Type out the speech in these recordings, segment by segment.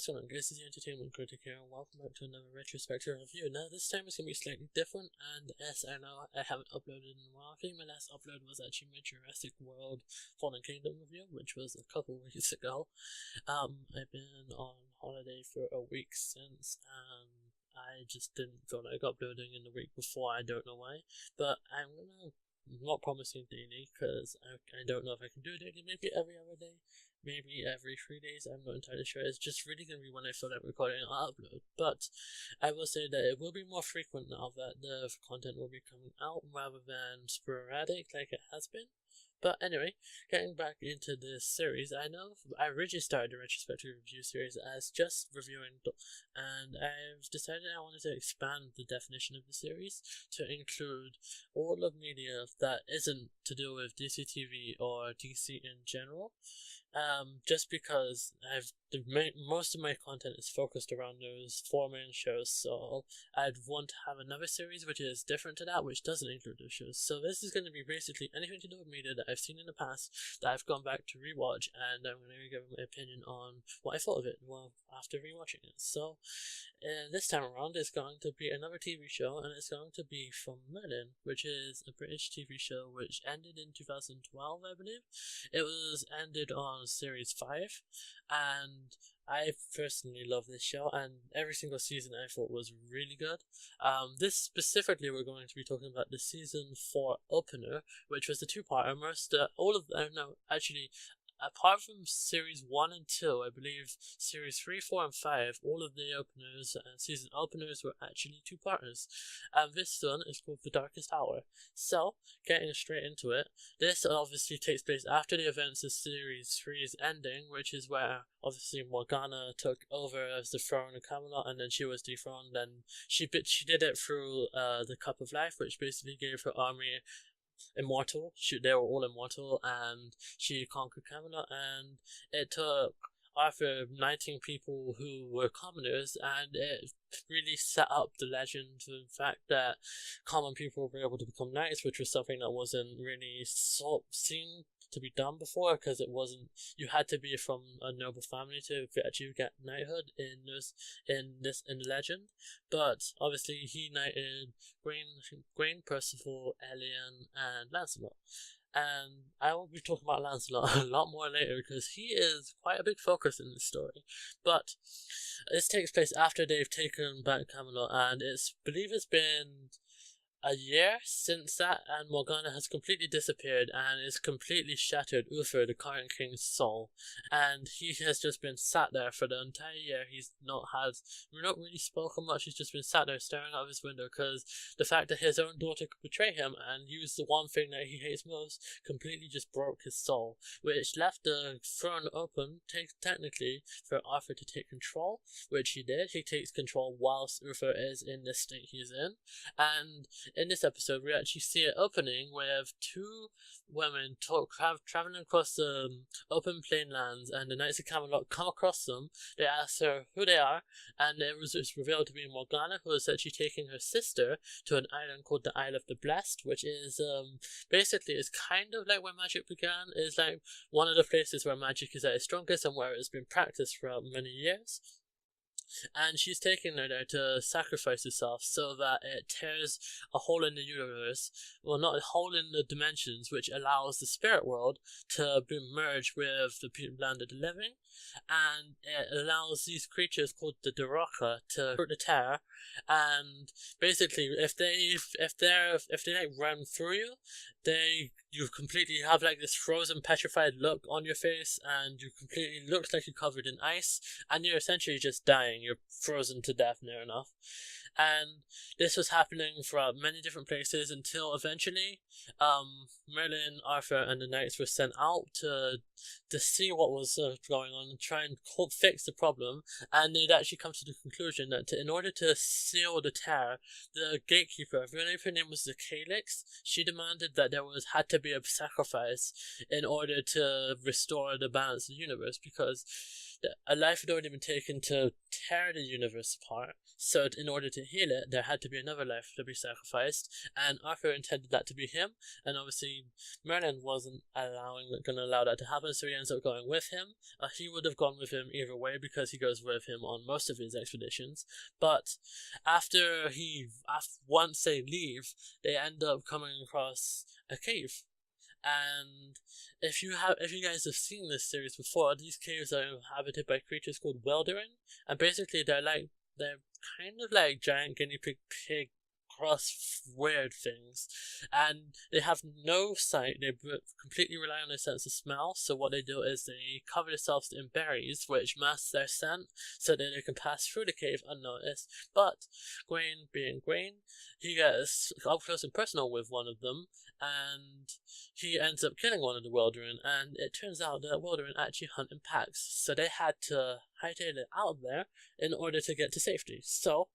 what's going on, guys? This is the Entertainment Critic here, and welcome back to another Retrospective review. Now, this time it's going to be slightly different, and yes, I know I haven't uploaded in a while. I think my last upload was actually my Jurassic World Fallen Kingdom review, which was a couple weeks ago. I've been on holiday for a week since, and I just didn't feel like uploading in the week before. I don't know why, but I'm not promising daily, because I don't know if I can do it daily. Maybe every other day, maybe every 3 days, I'm not entirely sure. It's just really going to be when I feel like recording, I'll upload. But I will say that it will be more frequent now that the content will be coming out rather than sporadic like it has been. But anyway, getting back into this series, I know I originally started the retrospective review series as just reviewing, and I've decided I wanted to expand the definition of the series to include all of media that isn't to do with DC TV or DC in general. Just because most of my content is focused around those 4 main shows, so I'd want to have another series which is different to that, which doesn't include those shows. So this is going to be basically anything to do with media that I've seen in the past that I've gone back to rewatch, and I'm going to give my opinion on what I thought of it after rewatching it. So this time around, it's going to be another TV show, and it's going to be from Merlin, which is a British TV show which ended in 2012, I believe. It was ended on series 5, and I personally love this show, and every single season I thought was really good. This specifically, we're going to be talking about the season 4 opener, which was the 2-parter. Apart from series 1 and 2, I believe series 3, 4, and 5, all of the openers and season openers were actually 2-parters. And this one is called The Darkest Hour. So, getting straight into it, this obviously takes place after the events of series 3's ending, which is where obviously Morgana took over as the throne of Camelot, and then she was dethroned, and she did it through the Cup of Life, which basically gave her army immortal. They were all immortal, and she conquered Camelot, and it took Arthur 19 people who were commoners, and it really set up the legend for the fact that common people were able to become knights, which was something that wasn't really seen to be done before, because it wasn't, you had to be from a noble family to actually get knighthood in the legend. But obviously he knighted Gawain, Percival, Elian, and Lancelot. And I will be talking about Lancelot a lot more later, because he is quite a big focus in this story. But this takes place after they've taken back Camelot, and believe it's been a year since that, and Morgana has completely disappeared and is completely shattered Uther, the current king's soul, and he has just been sat there for the entire year. We're not really spoken much. He's just been sat there staring out of his window, because the fact that his own daughter could betray him and use the one thing that he hates most completely just broke his soul, which left the throne open, technically, for Arthur to take control, which he did. He takes control whilst Uther is in the state he's in, and in this episode, we actually see it opening with 2 women traveling across the open plain lands, and the Knights of Camelot come across them. They ask her who they are, and it's revealed to be Morgana, who is actually taking her sister to an island called the Isle of the Blessed, which is basically is kind of like where magic began. Is like one of the places where magic is at its strongest and where it's been practiced throughout many years. And she's taking her there to sacrifice herself so that it tears a hole in the universe, well, not a hole in the dimensions, which allows the spirit world to be merged with the land of the living, and it allows these creatures called the Daraka to hurt the terror. And basically, if they like run through you, you completely have like this frozen, petrified look on your face, and you completely looks like you're covered in ice, and you're essentially just dying. You're frozen to death near enough. And this was happening throughout many different places until eventually Merlin, Arthur, and the knights were sent out to see what was going on and try and fix the problem. And they'd actually come to the conclusion that in order to seal the tear, the gatekeeper, I believe her name was the Calyx, she demanded that there had to be a sacrifice in order to restore the balance of the universe, because a life had already been taken to tear the universe apart. So in order to to heal it, there had to be another life to be sacrificed, and Arthur intended that to be him, and obviously Merlin wasn't going to allow that to happen, so he ends up going with him. He would have gone with him either way because he goes with him on most of his expeditions, but once they leave, they end up coming across a cave. And if you guys have seen this series before, these caves are inhabited by creatures called Welderin, and basically they're kind of like giant guinea pig cross weird things, and they have no sight. They completely rely on their sense of smell, so what they do is they cover themselves in berries which mask their scent so that they can pass through the cave unnoticed. But Gawain, being Gawain, he gets up close and personal with one of them, and he ends up killing one of the Welderin, and it turns out that Welderin actually hunt in packs, so they had to hightail it out of there in order to get to safety. So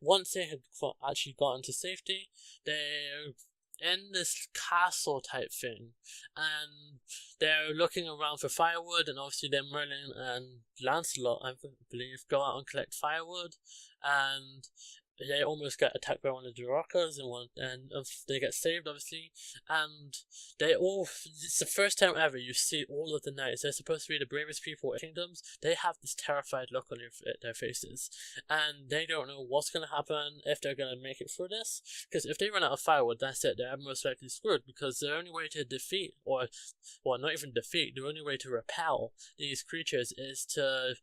once they had actually gotten to safety, they're in this castle type thing, and they're looking around for firewood, and obviously then Merlin and Lancelot, I believe, go out and collect firewood, and they almost get attacked by one of the rockers, and they get saved, obviously, and it's the first time ever you see all of the knights. They're supposed to be the bravest people in kingdoms. They have this terrified look on their faces, and they don't know what's going to happen, if they're going to make it through this, because if they run out of firewood, that's it, they're most likely screwed, because the only way to defeat, not even defeat, the only way to repel these creatures is to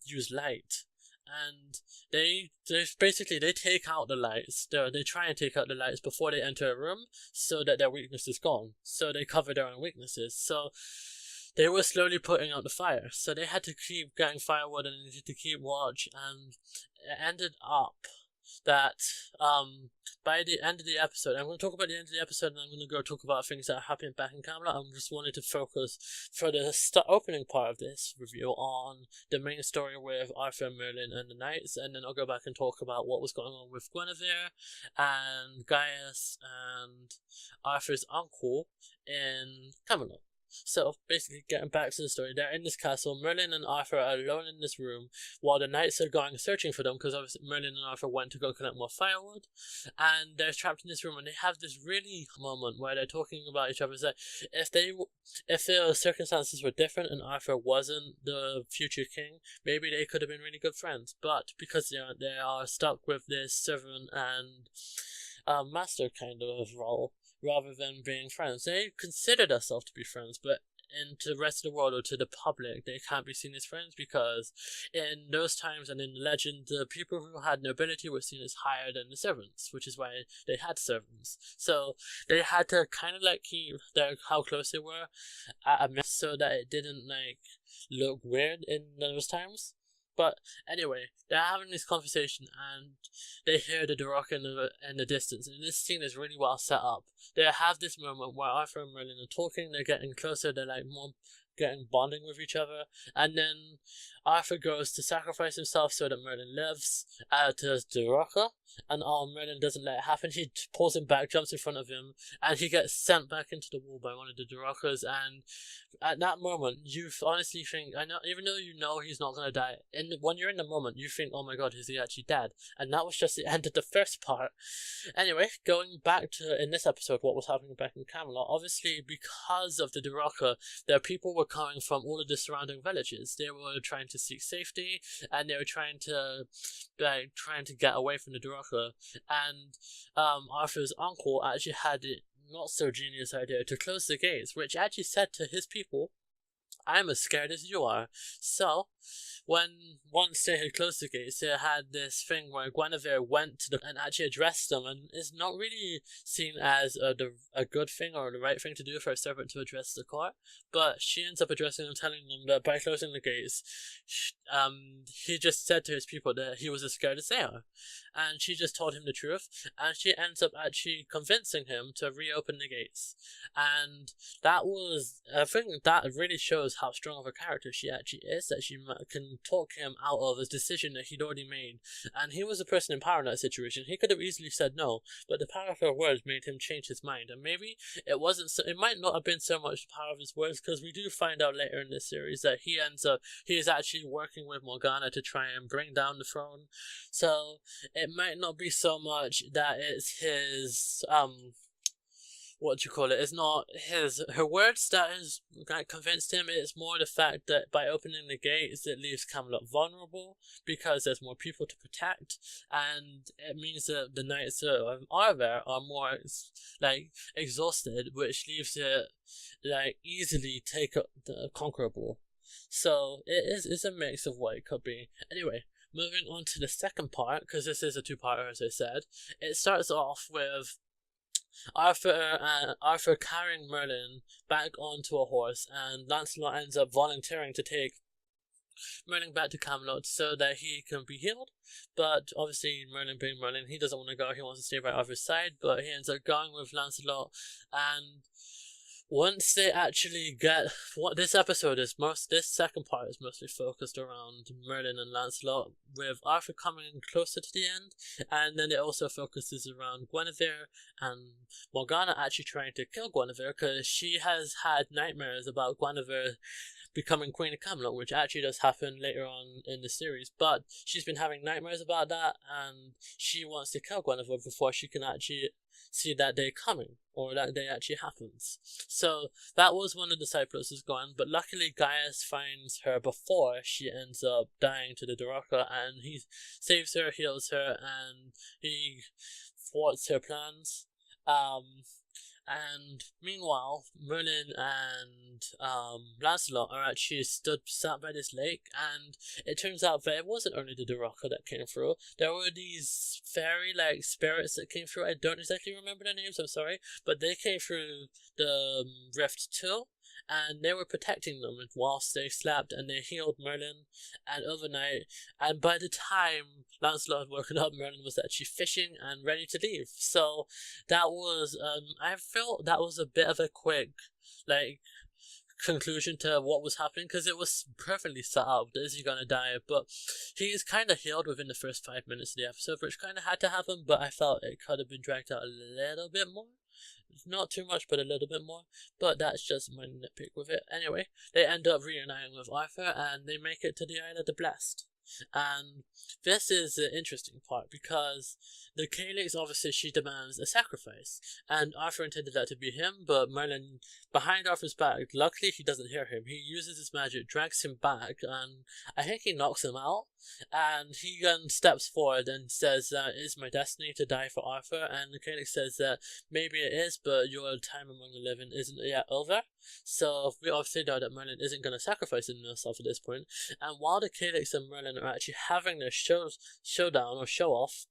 use light. And they take out the lights. They try and take out the lights before they enter a room, so that their weakness is gone. So they cover their own weaknesses. So they were slowly putting out the fire. So they had to keep getting firewood, and they needed to keep watch. And it ended up that by the end of the episode, I'm going to talk about the end of the episode, and I'm going to go talk about things that are happening back in Camelot. I just wanted to focus for the opening part of this review on the main story with Arthur, Merlin, and the knights, and then I'll go back and talk about what was going on with Guinevere and Gaius and Arthur's uncle in Camelot. So, basically, getting back to the story, they're in this castle. Merlin and Arthur are alone in this room while the knights are going searching for them, because obviously Merlin and Arthur went to go collect more firewood, and they're trapped in this room, and they have this really moment where they're talking about each other. It's like, if the circumstances were different and Arthur wasn't the future king, maybe they could have been really good friends, but because they are stuck with this servant and master kind of role, rather than being friends. They consider themselves to be friends, but to the rest of the world or to the public, they can't be seen as friends, because in those times and in legend, the people who had nobility were seen as higher than the servants, which is why they had servants. So they had to kind of keep how close they were at a mess, so that it didn't look weird in those times. But anyway, they're having this conversation, and they hear the Duroc in the distance, and this scene is really well set up. They have this moment where Arthur and Merlin are talking, they're getting closer, they're more getting bonding with each other, and then Arthur goes to sacrifice himself so that Merlin lives to Duroc, and Merlin doesn't let it happen. He pulls him back, jumps in front of him, and he gets sent back into the wall by one of the Durocs, and at that moment, you honestly think, even though you know he's not going to die, when you're in the moment, you think, oh my god, is he actually dead? And that was just the end of the first part. Anyway, going back to, in this episode, what was happening back in Camelot, obviously, because of the Duroc, their people were coming from all of the surrounding villages. They were trying to seek safety, and they were trying to get away from the Duroc. And Arthur's uncle actually had it not so genius idea to close the gates, which actually said to his people, I'm as scared as you are. So, once they had closed the gates, they had this thing where Guinevere went to them and actually addressed them, and it's not really seen as a good thing or the right thing to do for a servant to address the court, but she ends up addressing them, telling them that by closing the gates, he just said to his people that he was as scared as they are, and she just told him the truth, and she ends up actually convincing him to reopen the gates, and that was, I think that really shows how strong of a character she actually is, that she can talk him out of a decision that he'd already made. And he was the person in power in that situation. He could have easily said no, but the power of her words made him change his mind. And maybe it wasn't so, it might not have been so much the power of his words, because we do find out later in this series that he is actually working with Morgana to try and bring down the throne. So it might not be so much that it's his it's not her words that has convinced him. It's more the fact that by opening the gates, it leaves Camelot vulnerable because there's more people to protect, and it means that the knights that are there are more exhausted, which leaves it easily conquerable. So it's a mix of what it could be. Anyway, moving on to the second part, because this is a two-parter, as I said. It starts off with Arthur carrying Merlin back onto a horse, and Lancelot ends up volunteering to take Merlin back to Camelot so that he can be healed. But obviously, Merlin being Merlin, he doesn't want to go. He wants to stay by Arthur's side, but he ends up going with Lancelot. And once they actually get this second part is mostly focused around Merlin and Lancelot, with Arthur coming closer to the end, and then it also focuses around Guinevere and Morgana actually trying to kill Guinevere, because she has had nightmares about Guinevere becoming Queen of Camelot, which actually does happen later on in the series, but she's been having nightmares about that, and she wants to kill Guinevere before she can actually see that day coming, or that day actually happens. So that was one of the side processes going, but luckily Gaius finds her before she ends up dying to the Doraka, and he saves her, heals her, and he thwarts her plans. And meanwhile, Merlin and Lancelot are actually sat by this lake, and it turns out that it wasn't only the Doraka that came through. There were these fairy-like spirits that came through. I don't exactly remember their names, I'm sorry, but they came through the rift too, and they were protecting them whilst they slept, and they healed Merlin. And overnight, and by the time Lancelot had woken up, Merlin was actually fishing and ready to leave. So that was I felt that was a bit of a quick conclusion to what was happening, because it was perfectly set up. Is he gonna die? But he is kind of healed within the first 5 minutes of the episode, which kind of had to happen, but I felt it could have been dragged out a little bit more. Not too much, but a little bit more. But that's just my nitpick with it. Anyway, they end up reuniting with Arthur, and they make it to the Isle of the Blessed. And this is the interesting part, because the Calyx, obviously she demands a sacrifice, and Arthur intended that to be him, but Merlin, behind Arthur's back, luckily he doesn't hear him. He uses his magic, drags him back, and I think he knocks him out, and he then steps forward and says that it's my destiny to die for Arthur, and the Calyx says that maybe it is, but your time among the living isn't yet over. So we obviously know that Merlin isn't going to sacrifice himself at this point. And while the Calyx and Merlin are actually having their showdown or show off,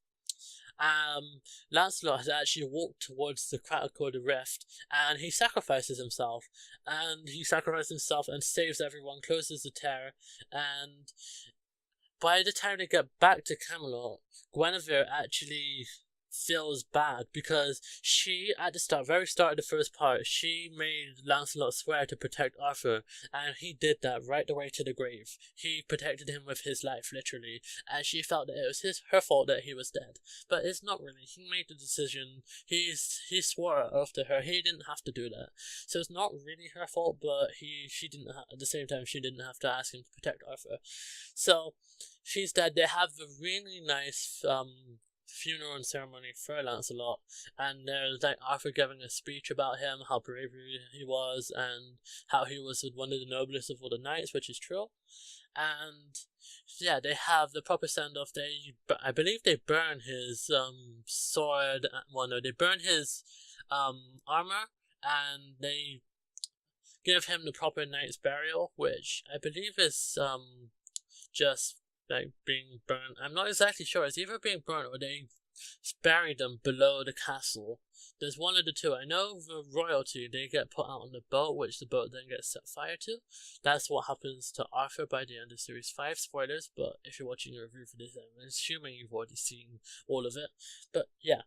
Lancelot has actually walked towards the crack or the rift, and he sacrifices himself. And he sacrifices himself and saves everyone, closes the tear, and by the time they get back to Camelot, Guinevere actually feels bad, because she, at the very start of the first part, she made Lancelot swear to protect Arthur, and he did that right the way to the grave. He protected him with his life, literally, and she felt that it was her fault that he was dead. But it's not really. He made the decision. He swore it off to her. He didn't have to do that. So it's not really her fault, but she didn't at the same time, she didn't have to ask him to protect Arthur. So she's dead. They have a really nice funeral and ceremony for Lancelot, and there's Arthur giving a speech about him, how brave he was, and how he was one of the noblest of all the knights, which is true. And yeah, they have the proper send-off. I believe they burn his sword. Well, no, they burn his armor, and they give him the proper knight's burial, which I believe is just being burned. I'm not exactly sure. It's either being burned or they buried them below the castle. There's one of the two. I know the royalty, they get put out on the boat, which the boat then gets set fire to. That's what happens to Arthur by the end of Series 5. Spoilers, but if you're watching a review for this, I'm assuming you've already seen all of it. But yeah,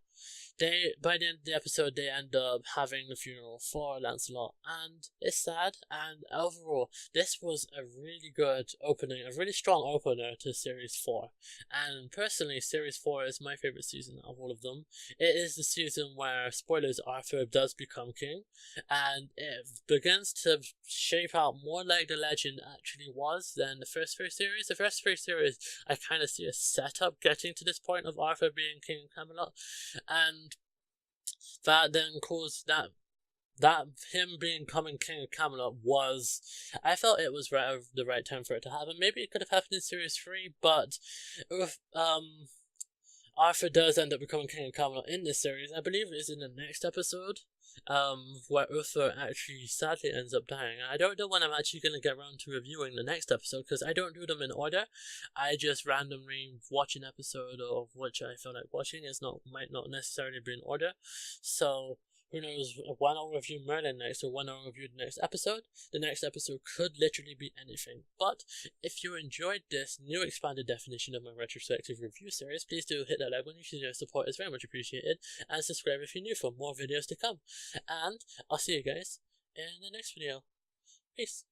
by the end of the episode, they end up having the funeral for Lancelot, and it's sad. And overall, this was a really good opening, a really strong opener to Series 4. And personally, Series 4 is my favorite season of all of them. It is the season where, spoilers, Arthur does become king, and it begins to shape out more like the legend actually was than the first three series. The first three series, I kind of see a setup getting to this point of Arthur being king of Camelot, and that then caused that him becoming king of Camelot was, I felt it was the right time for it to happen. Maybe it could have happened in Series 3, but Arthur does end up becoming king of Camelot in this series. I believe it is in the next episode, where Uther actually sadly ends up dying. I don't know when I'm actually going to get around to reviewing the next episode, because I don't do them in order. I just randomly watch an episode of which I feel like watching. Might not necessarily be in order. So who knows when I'll review Merlin next, or when I'll review the next episode. The next episode could literally be anything. But if you enjoyed this new expanded definition of my retrospective review series, please do hit that like button. Your support is very much appreciated. And subscribe if you're new for more videos to come. And I'll see you guys in the next video. Peace.